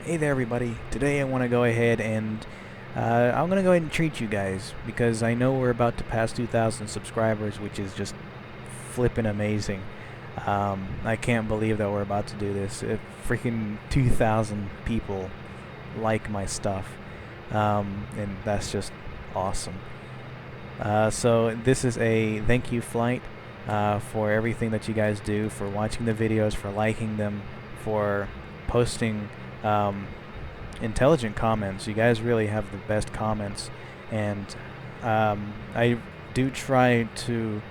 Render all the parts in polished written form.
Hey there everybody, today I want to go ahead and I'm going to go ahead and treat you guys because I know we're about to pass 2,000 subscribers, which is just flippin' amazing. I can't believe that we're about to do this. Freaking 2,000 people like my stuff, and that's just awesome. So this is a thank you flight for everything that you guys do, for watching the videos, for liking them, for posting intelligent comments. You guys really have the best comments, and I do try to.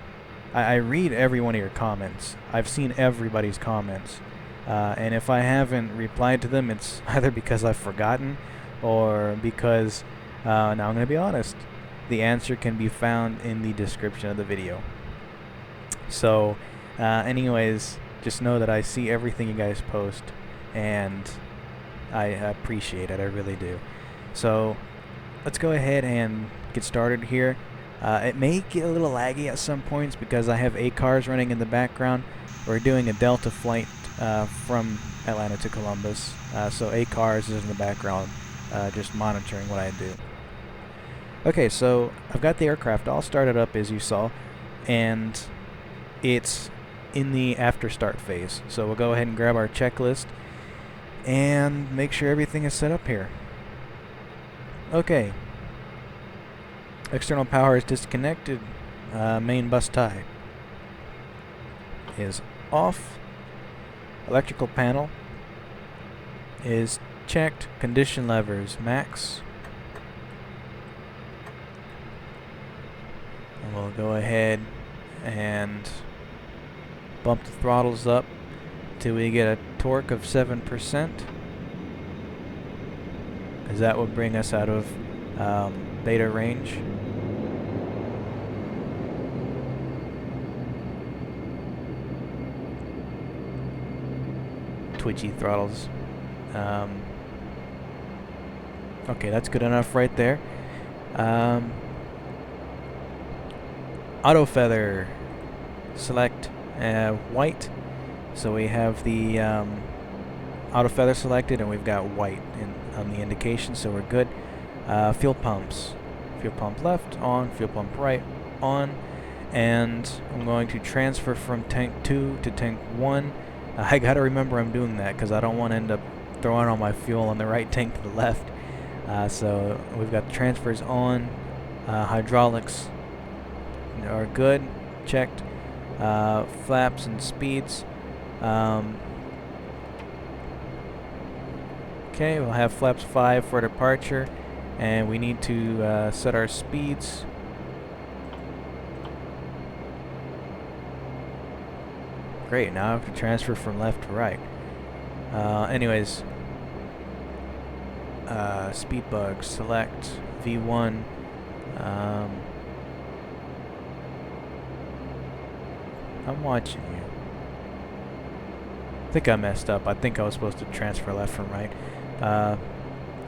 I read every one of your comments. I've seen everybody's comments, and if I haven't replied to them, it's either because I've forgotten or because now I'm going to be honest. The answer can be found in the description of the video. So, anyways, just know that I see everything you guys post, and I appreciate it. I really do. So, let's go ahead and get started here. It may get a little laggy at some points because I have 8 cars running in the background. We're doing a Delta flight from Atlanta to Columbus, so 8 cars is in the background, just monitoring what I do. Okay, so I've got the aircraft all started up as you saw, and it's in the after start phase. So we'll go ahead and grab our checklist and make sure everything is set up here. Okay. External power is disconnected. Main bus tie is off. Electrical panel is checked. Condition levers max. And we'll go ahead and bump the throttles up till we get a torque of 7%, because that will bring us out of beta range. Twitchy throttles. Okay, that's good enough right there. Auto feather, select white. So we have the auto feather selected, and we've got white on the indication, so we're good. Fuel pumps, fuel pump left on, fuel pump right on, and I'm going to transfer from tank 2 to tank 1. I gotta remember I'm doing that because I don't want to end up throwing all my fuel on the right tank to the left. So we've got the transfers on. Hydraulics are good, checked. Flaps and speeds. Okay, we'll have flaps 5 for departure, and we need to set our speeds. Great, now I have to transfer from left to right. Anyways, speed bug, select V1. I'm watching you. I think I messed up. I think I was supposed to transfer left from right.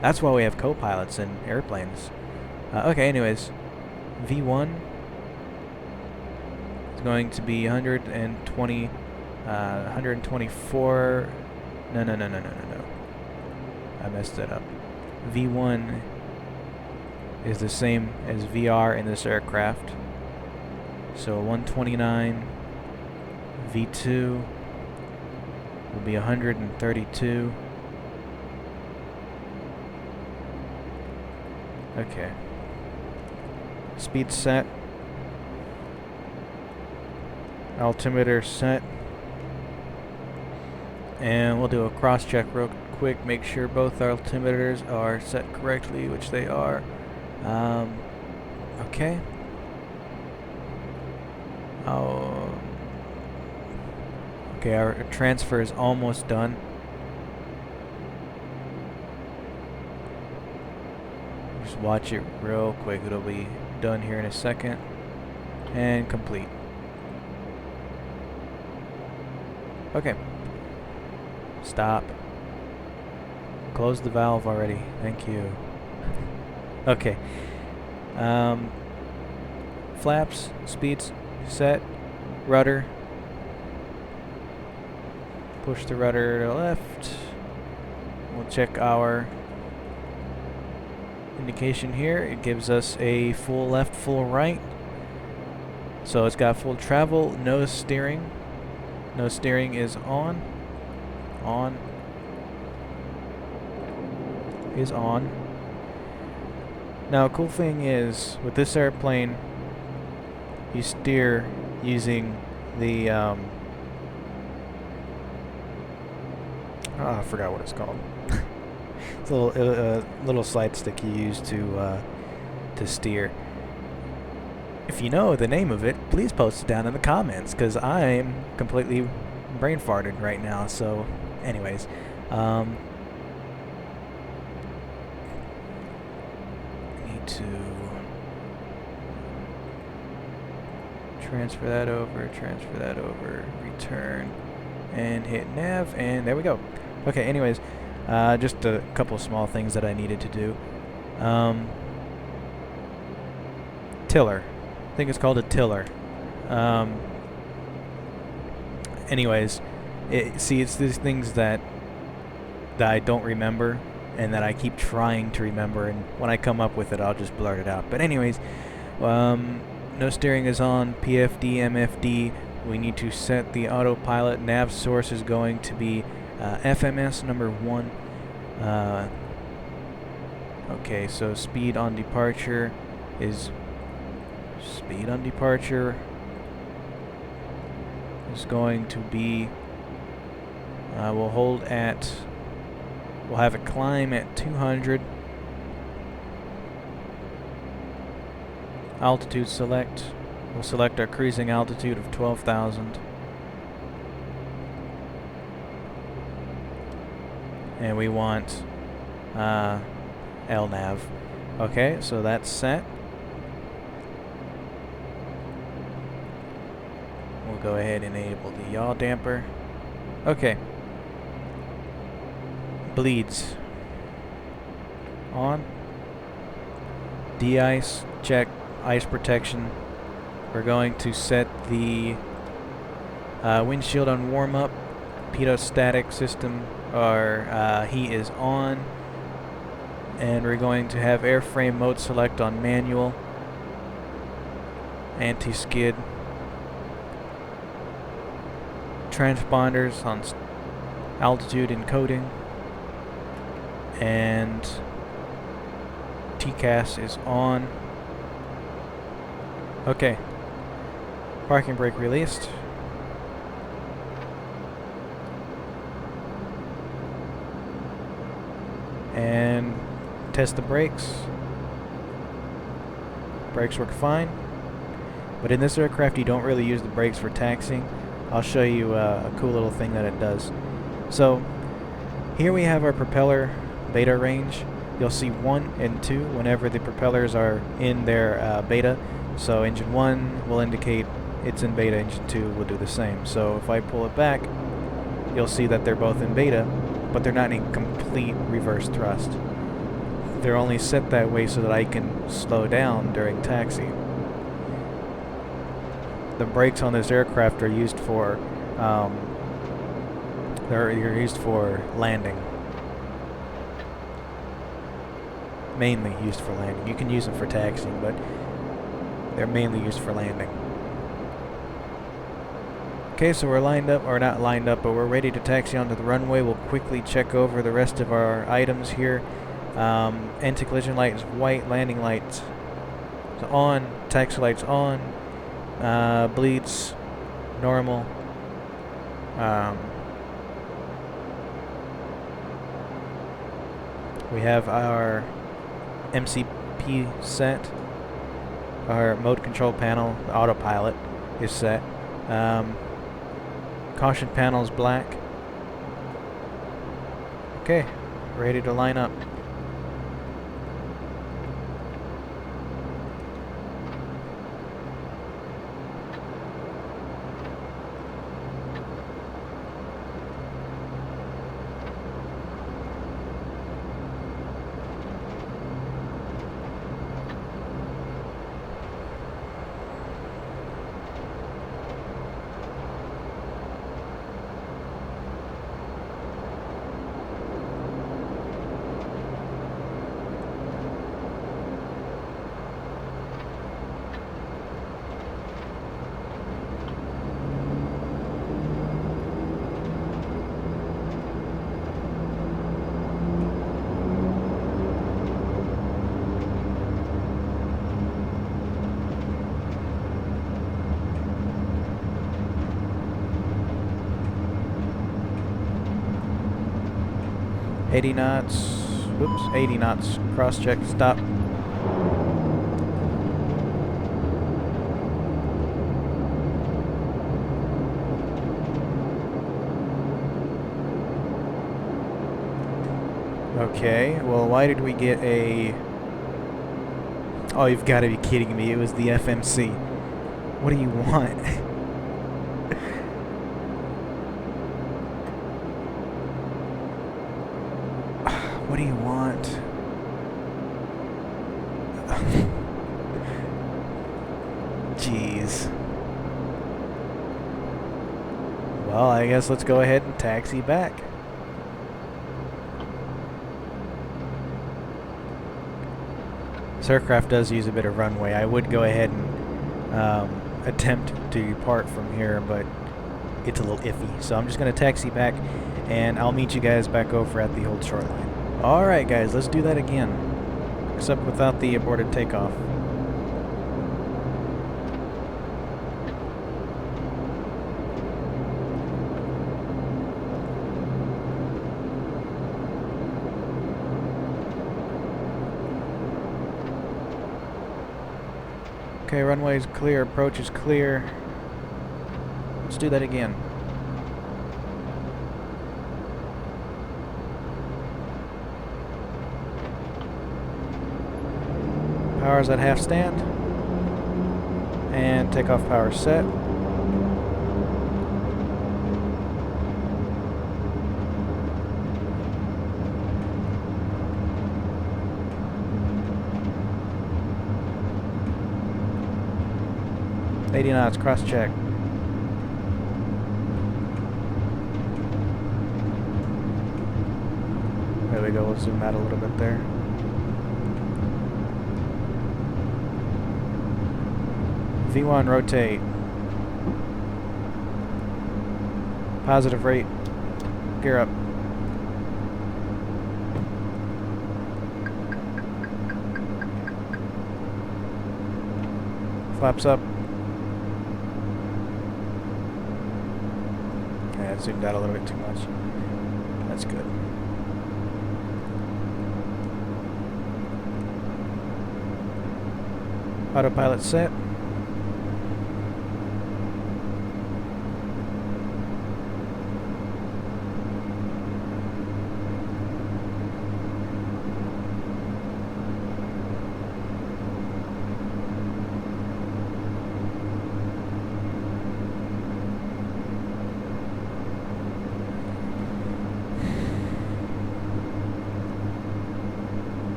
That's why we have co-pilots in airplanes. Okay, anyways, V1 is going to be 120, 124. No. I messed it up. V1 is the same as VR in this aircraft. So 129. V2 will be 132. Okay. Speed set. Altimeter set. And we'll do a cross check real quick, make sure both altimeters are set correctly, which they are. Okay. Okay, our transfer is almost done. Just watch it real quick. It'll be done here in a second. And complete. Okay. Stop. Close the valve already. Thank you. Okay. Flaps, speeds, set, rudder. Push the rudder to the left. We'll check our indication here. It gives us a full left, full right. So it's got full travel, no steering. No steering is on. On. Is on. Now, cool thing is, with this airplane, you steer using the, I forgot what it's called. It's a little slide stick you use to steer. If you know the name of it, please post it down in the comments, because I'm completely brain farted right now. So, anyways, need to transfer that over, return, and hit nav, and there we go. Okay, anyways, just a couple small things that I needed to do. Tiller. I think it's called a tiller. Anyways, it's these things that I don't remember and that I keep trying to remember, and when I come up with it, I'll just blurt it out. But anyways, no steering is on, PFD, MFD. We need to set the autopilot. Nav source is going to be FMS number 1. Okay, so speed on departure is going to be, we'll have it climb at 200. Altitude select. We'll select our cruising altitude of 12,000. And we want LNAV. Okay, so that's set. We'll go ahead and enable the yaw damper. Okay. Bleeds. On. De-ice. Check. Ice protection. We're going to set the windshield on warm-up. Pitot-static system, our heat is on. And we're going to have airframe mode select on manual. Anti-skid. Transponders on altitude encoding, and TCAS is on. Okay, parking brake released. And test the brakes. Brakes work fine, but in this aircraft you don't really use the brakes for taxiing. I'll show you a cool little thing that it does. So here we have our propeller beta range. You'll see 1 and 2 whenever the propellers are in their beta. So engine 1 will indicate it's in beta, engine 2 will do the same. So if I pull it back, you'll see that they're both in beta, but they're not in complete reverse thrust. They're only set that way so that I can slow down during taxi. The brakes on this aircraft are used for they're used for landing. Mainly used for landing. You can use them for taxiing, but they're mainly used for landing. Okay, so we're lined up, or not lined up, but we're ready to taxi onto the runway. We'll quickly check over the rest of our items here. Anti-collision light is white, landing lights is on, taxi lights on. Bleeds normal. We have our MCP set. Our mode control panel, the autopilot, is set. Caution panel is black. Okay, ready to line up. 80 knots. Whoops, 80 knots. Cross check, stop. Okay, well, why did we get a... Oh, you've got to be kidding me. It was the FMC. What do you want? What do you want? Jeez. Well, I guess let's go ahead and taxi back. This aircraft does use a bit of runway. I would go ahead and attempt to depart from here, but it's a little iffy. So I'm just going to taxi back, and I'll meet you guys back over at the old shoreline. Alright guys, let's do that again. Except without the aborted takeoff. Okay, runway is clear, approach is clear. Let's do that again. Power's at half stand. And takeoff power set. $80 knots, cross check. There we go, we'll zoom out a little bit there. V1 rotate. Positive rate. Gear up. Flaps up. Yeah, it zoomed out a little bit too much. That's good. Autopilot set.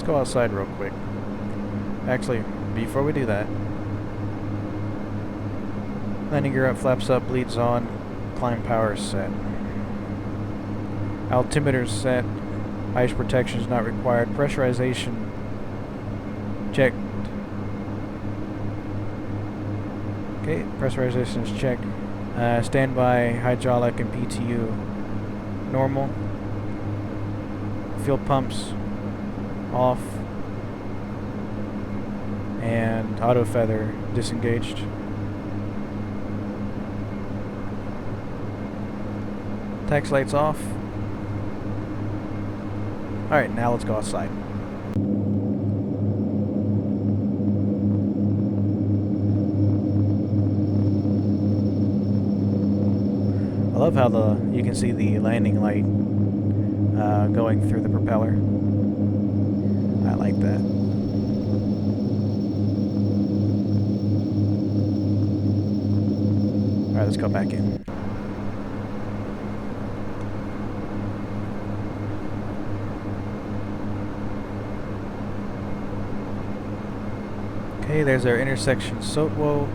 Go outside real quick. Actually, before we do that, landing gear up, flaps up, leads on, climb power set. Altimeter set, ice protection is not required, pressurization checked. Okay, pressurization is checked. Standby, hydraulic and PTU normal. Fuel pumps off, and auto feather disengaged. Tax lights off. Alright, now let's go outside. I love how you can see the landing light going through the propeller. I like that. Alright, let's go back in. Okay, there's our intersection Sotwo,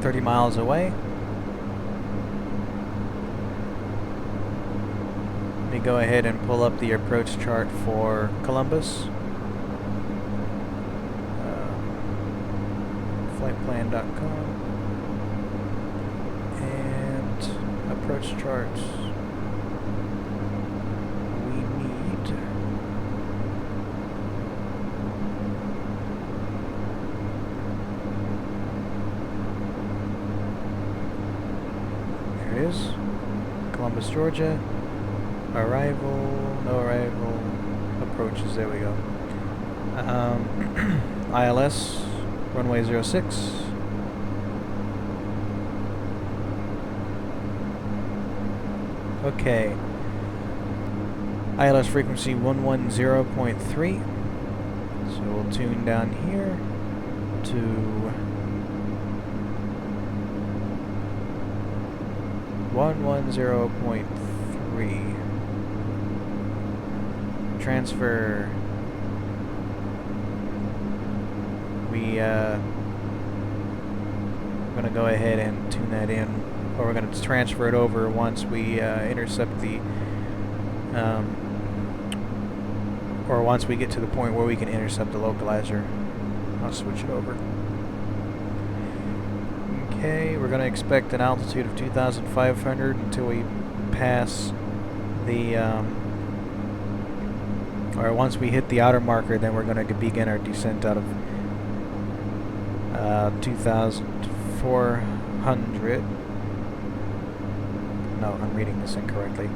30 miles away. Let me go ahead and pull up the approach chart for Columbus. Flightplan.com and approach charts. Georgia. Arrival, no arrival, approaches, there we go. ILS, runway 06. Okay. ILS frequency 110.3. So we'll tune down here to 110.3. Transfer. We're gonna go ahead and tune that in, or we're gonna transfer it over once we intercept the, or once we get to the point where we can intercept the localizer. I'll switch it over. Okay, we're gonna expect an altitude of 2,500 until we pass the, or once we hit the outer marker, then we're gonna begin our descent out of 2,400. No, I'm reading this incorrectly.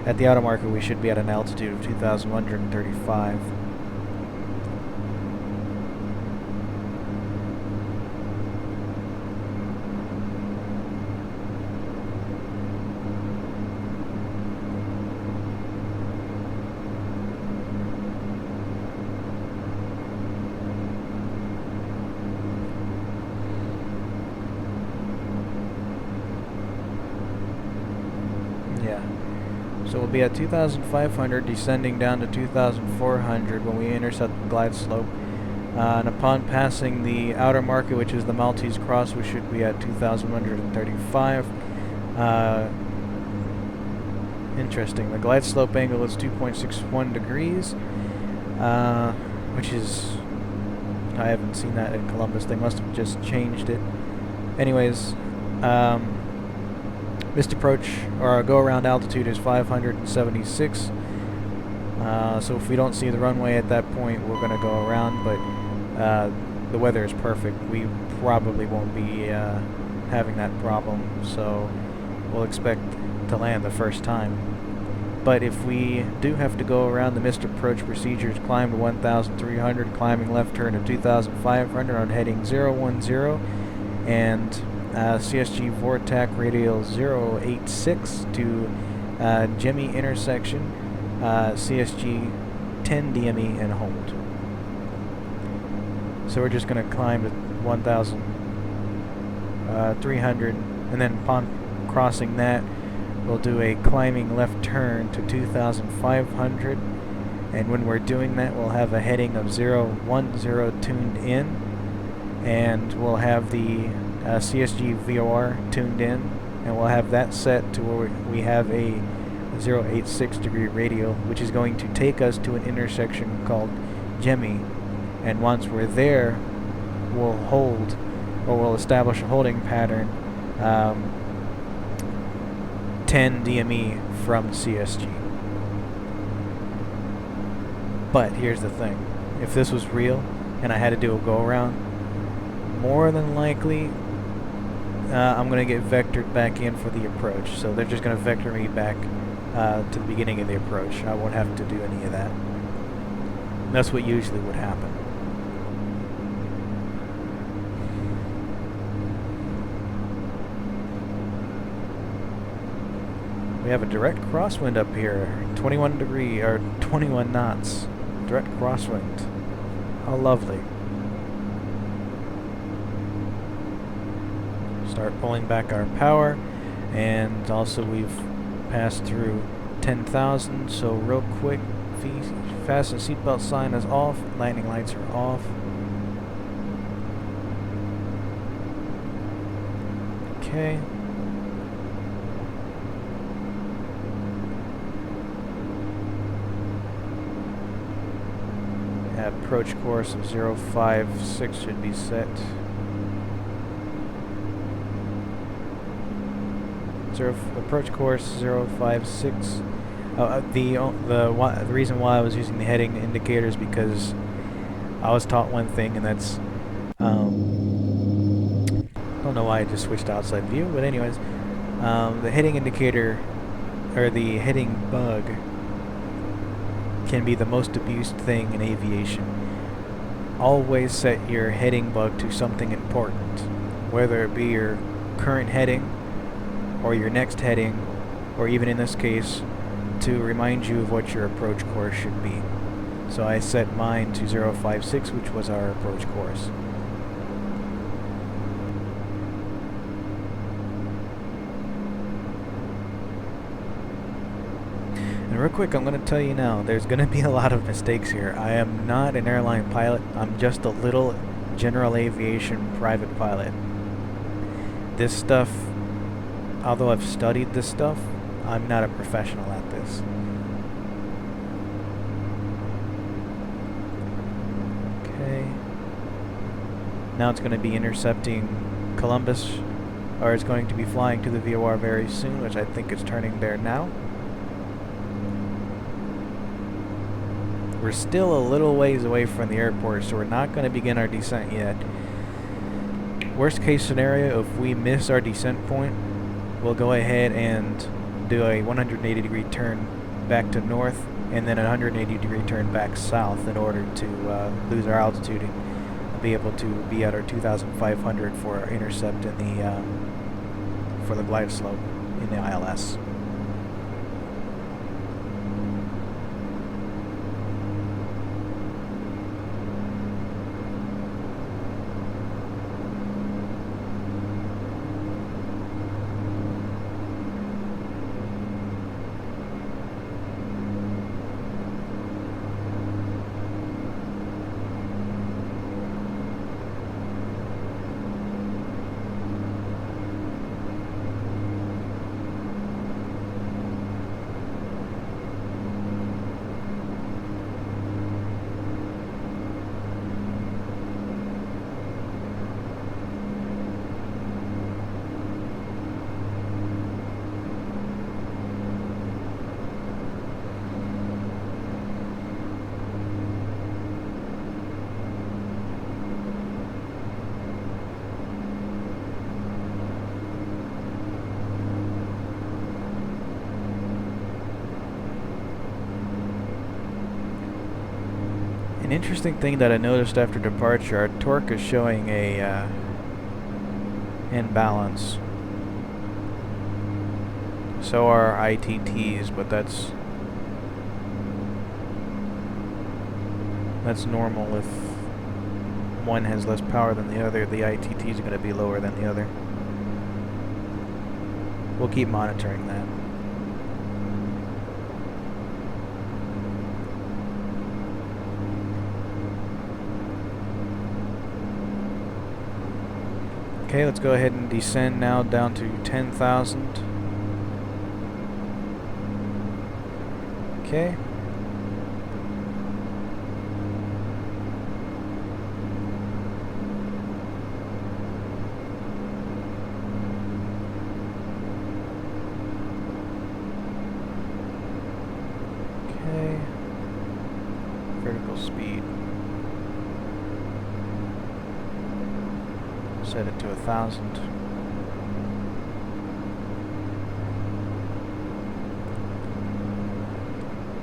At the outer marker, we should be at an altitude of 2,135. So we'll be at 2,500, descending down to 2,400 when we intercept the glide slope. And upon passing the outer marker, which is the Maltese Cross, we should be at 2,135. Interesting. The glide slope angle is 2.61 degrees, which is... I haven't seen that in Columbus. They must have just changed it. Anyways, missed approach, or our go-around altitude is 576. So if we don't see the runway at that point, we're going to go around, but the weather is perfect. We probably won't be having that problem, so we'll expect to land the first time. But if we do have to go around, the missed approach procedure is climb to 1,300, climbing left turn to 2,500 on heading 010, and CSG Vortac radial 086 to Jemmy intersection, CSG 10 DME and hold. So we're just going to climb to 1,300, and then upon crossing that, we'll do a climbing left turn to 2,500, and when we're doing that, we'll have a heading of 010 tuned in, and we'll have the CSG VOR tuned in, and we'll have that set to where we have a 086 degree radial, which is going to take us to an intersection called Jemmy, and once we're there, we'll hold, or we'll establish a holding pattern 10 DME from CSG. But here's the thing, if this was real and I had to do a go around, more than likely I'm going to get vectored back in for the approach. So they're just going to vector me back to the beginning of the approach. I won't have to do any of that. That's what usually would happen. We have a direct crosswind up here, 21 knots, direct crosswind. How lovely. Start pulling back our power, and also we've passed through 10,000, so real quick, fasten seatbelt sign is off, landing lights are off. Okay. Approach course of 056 should be set. Approach course 056. The reason why I was using the heading indicator is because I was taught one thing, and that's I don't know why I just switched to outside view, but anyways, the heading indicator or the heading bug can be the most abused thing in aviation. Always set your heading bug to something important, whether it be your current heading or your next heading, or even in this case, to remind you of what your approach course should be. So I set mine to 056, which was our approach course. And real quick, I'm going to tell you now, there's going to be a lot of mistakes here. I am not an airline pilot. I'm just a little general aviation private pilot. This stuff, although I've studied this stuff, I'm not a professional at this. Okay. Now it's going to be intercepting Columbus, or it's going to be flying to the VOR very soon, which I think is turning there now. We're still a little ways away from the airport, so we're not going to begin our descent yet. Worst case scenario, if we miss our descent point, we'll go ahead and do a 180-degree turn back to north, and then a 180-degree turn back south in order to lose our altitude and be able to be at our 2,500 for our intercept in the for the glide slope in the ILS. An interesting thing that I noticed after departure, our torque is showing a imbalance. So are ITTs, but that's normal. If one has less power than the other, the ITT is going to be lower than the other. We'll keep monitoring that. Okay, let's go ahead and descend now down to 10,000. Okay. Okay. Vertical speed. Set it to 1,000.